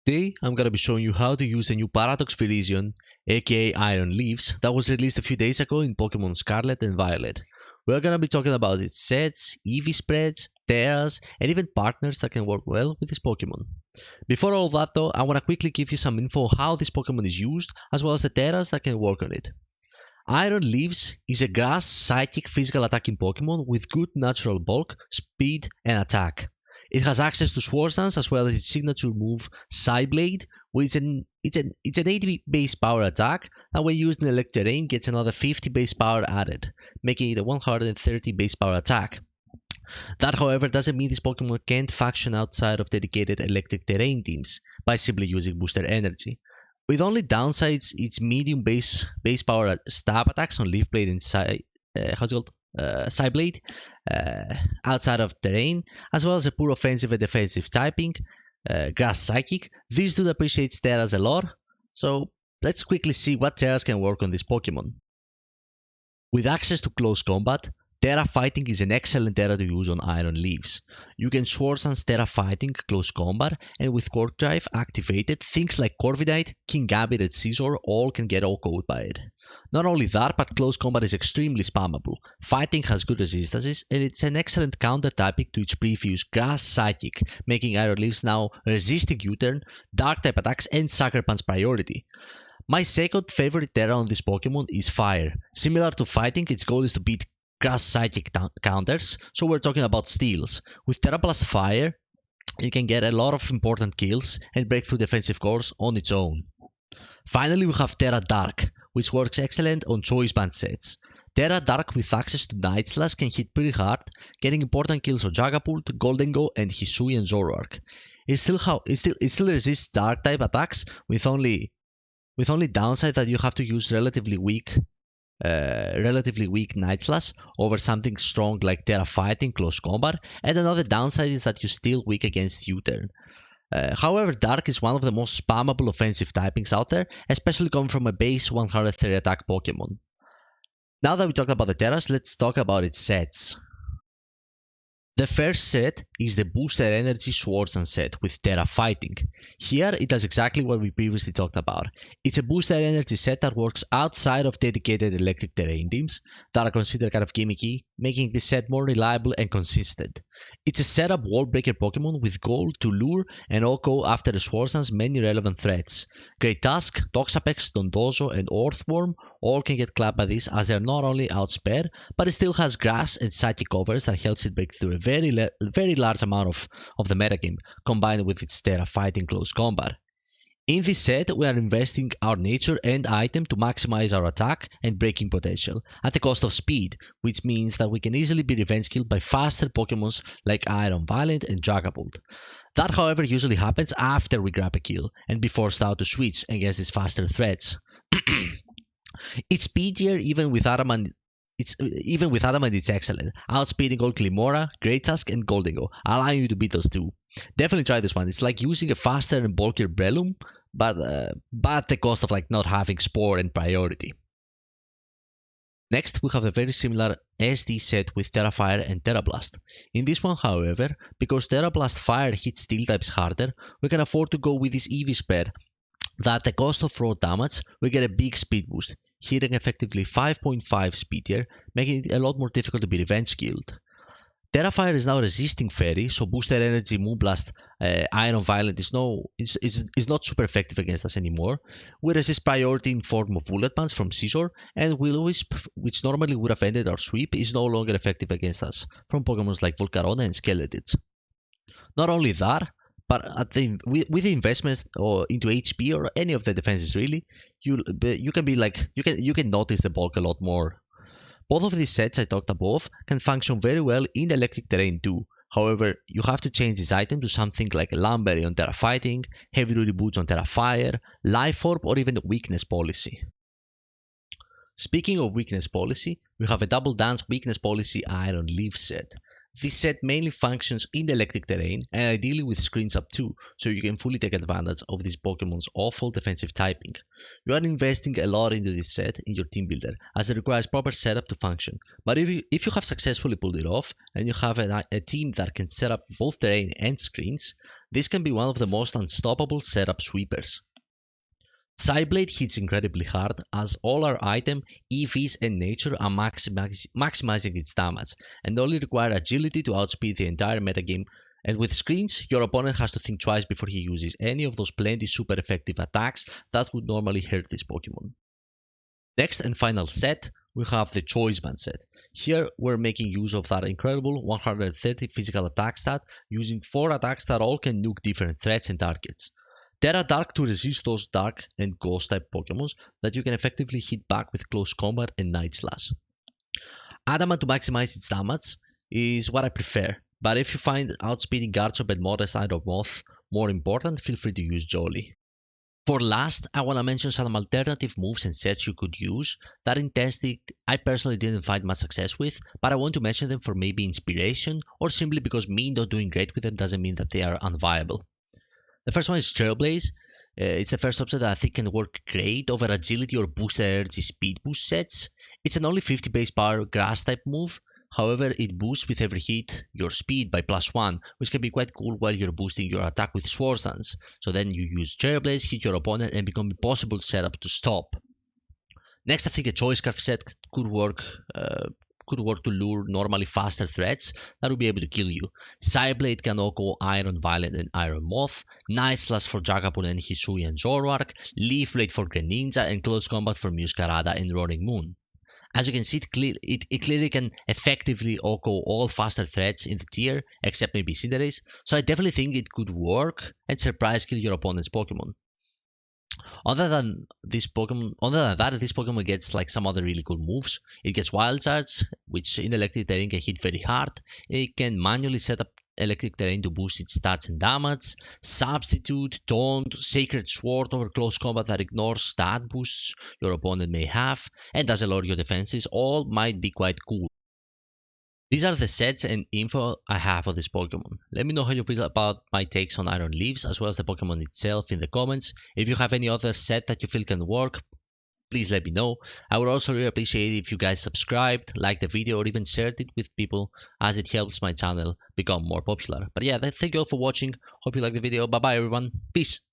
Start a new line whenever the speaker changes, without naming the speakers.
Today, I'm gonna be showing you how to use a new Paradox VIRIZION, aka Iron Leaves, that was released a few days ago in Pokemon Scarlet and Violet. We're gonna be talking about its sets, EV spreads, teras, and even partners that can work well with this Pokemon. Before all that though, I wanna quickly give you some info on how this Pokemon is used, as well as the teras that can work on it. Iron Leaves is a grass psychic physical attacking Pokemon with good natural bulk, speed, and attack. It has access to Swords Dance as well as its signature move Psyblade, which it's an 80 base power attack that when used in electric terrain gets another 50 base power added, making it a 130 base power attack. That however doesn't mean this Pokemon can't function outside of dedicated electric terrain teams by simply using booster energy. With only downsides, its medium base power stab attacks on Leaf Blade and Psyblade outside of terrain, as well as a poor offensive and defensive typing, Grass Psychic. These do appreciate teras a lot, so let's quickly see what teras can work on this Pokemon. With access to close combat, Tera Fighting is an excellent Tera to use on Iron Leaves. You can Swords Dance Tera Fighting close combat, and with Cork Drive activated, things like Corviknight, King Gambit and Scizor all can get OHKO'd by it. Not only that, but close combat is extremely spammable. Fighting has good resistances, and it's an excellent counter typing to its previous Grass Psychic, making Iron Leaves now resisting U-turn, Dark type attacks and Sucker Punch priority. My second favorite Tera on this Pokemon is Fire. Similar to Fighting, its goal is to beat Grass Psychic counters, so we're talking about steals. With Tera plus Fire, you can get a lot of important kills and break through defensive cores on its own. Finally, we have Tera Dark, which works excellent on Choice Band sets. Tera Dark with access to Night Slash can hit pretty hard, getting important kills on Dragapult, Goldengo, and Hisui and Zoroark. It still resists Dark type attacks with only downside that you have to use relatively weak Night Slash over something strong like Tera Fighting close combat, and another downside is that you're still weak against U-turn. However, Dark is one of the most spammable offensive typings out there, especially coming from a base 130 attack Pokemon. Now that we talked about the Teras, let's talk about its sets. The first set is the Booster Energy Swords Dance set with Tera Fighting. Here it does exactly what we previously talked about. It's a Booster Energy set that works outside of dedicated electric terrain teams that are considered kind of gimmicky, making this set more reliable and consistent. It's a setup wall breaker Pokemon with goal to lure and OHKO after the Swords Dance many relevant threats. Great Tusk, Toxapex, Dondozo and Earthworm all can get clapped by this, as they're not only outsped, but it still has grass and psychic covers that helps it break through a very large amount of the metagame, combined with its Tera Fighting close combat. In this set, we are investing our nature and item to maximize our attack and breaking potential, at the cost of speed, which means that we can easily be revenge killed by faster Pokemons like Iron Violent and Dragapult. That however usually happens after we grab a kill, and be forced out to switch against these faster threats. It's speedier even with Adamant. It's excellent, outspeeding old Glimora, Great Tusk, and Goldengo, allowing you to beat those two. Definitely try this one. It's like using a faster and bulkier Breloom, but at the cost of like not having Spore and priority. Next, we have a very similar SD set with Tera Fire and Tera Blast. In this one, however, because Tera Blast Fire hits Steel types harder, we can afford to go with this EV spread that at the cost of raw damage, we get a big speed boost, hitting effectively 5.5 speed here, making it a lot more difficult to be revenge killed. Tera Fire is now resisting Fairy, so Booster Energy, Moonblast, Iron Violent is not super effective against us anymore. We resist priority in form of Bullet Punch from Scizor, and Will-O-Wisp, which normally would have ended our sweep, is no longer effective against us from Pokemon like Volcarona and Skeletons. Not only that, but with the investments into HP or any of the defenses really, you can notice the bulk a lot more. Both of these sets I talked above can function very well in electric terrain too. However, you have to change this item to something like a Lumberry on Tera Fighting, Heavy Duty Boots on Tera Fire, Life Orb, or even Weakness Policy. Speaking of Weakness Policy, we have a Double Dance Weakness Policy Iron Leaf set. This set mainly functions in electric terrain and ideally with screens up too, so you can fully take advantage of this Pokemon's awful defensive typing. You are investing a lot into this set in your team builder, as it requires proper setup to function. But if you have successfully pulled it off, and you have a team that can set up both terrain and screens, this can be one of the most unstoppable setup sweepers. Psyblade hits incredibly hard as all our item, EVs and nature are maximizing its damage and only require agility to outspeed the entire metagame, and with screens your opponent has to think twice before he uses any of those plenty super effective attacks that would normally hurt this Pokemon. Next and final set, we have the Choice Band set. Here we're making use of that incredible 130 physical attack stat using 4 attacks that all can nuke different threats and targets. Terra Dark to resist those Dark and Ghost type Pokémon that you can effectively hit back with Close Combat and Night Slash. Adamant to maximize its damage is what I prefer, but if you find outspeeding Garchomp and Modest Iron Moth more important, feel free to use Jolly. For last, I want to mention some alternative moves and sets you could use that in testing I personally didn't find much success with, but I want to mention them for maybe inspiration or simply because me not doing great with them doesn't mean that they are unviable. The first one is Trailblaze. It's the first option that I think can work great over agility or boosted energy speed boost sets. It's an only 50 base power grass type move, however it boosts with every hit your speed by +1, which can be quite cool while you're boosting your attack with Swords Dance. So then you use Trailblaze, hit your opponent and become impossible setup to stop. Next I think a Choice Scarf set could work to lure normally faster threats that will be able to kill you. Psyblade can OHKO Iron Violet and Iron Moth, Night Slash for Dragapult and Hisui and Zoroark, Leaf Blade for Greninja, and Close Combat for Muscarada and Roaring Moon. As you can see, it clearly can effectively OHKO all faster threats in the tier, except maybe Cinderace, so I definitely think it could work and surprise kill your opponent's Pokemon. Other than that, this Pokemon gets like some other really cool moves. It gets Wild Charge, which in electric terrain can hit very hard. It can manually set up electric terrain to boost its stats and damage. Substitute, Taunt, Sacred Sword over Close Combat that ignores stat boosts your opponent may have, and does lower your defenses. All might be quite cool. These are the sets and info I have for this Pokemon. Let me know how you feel about my takes on Iron Leaves as well as the Pokemon itself in the comments. If you have any other set that you feel can work, please let me know. I would also really appreciate it if you guys subscribed, liked the video, or even shared it with people, as it helps my channel become more popular. But yeah, thank you all for watching. Hope you liked the video. Bye bye everyone. Peace.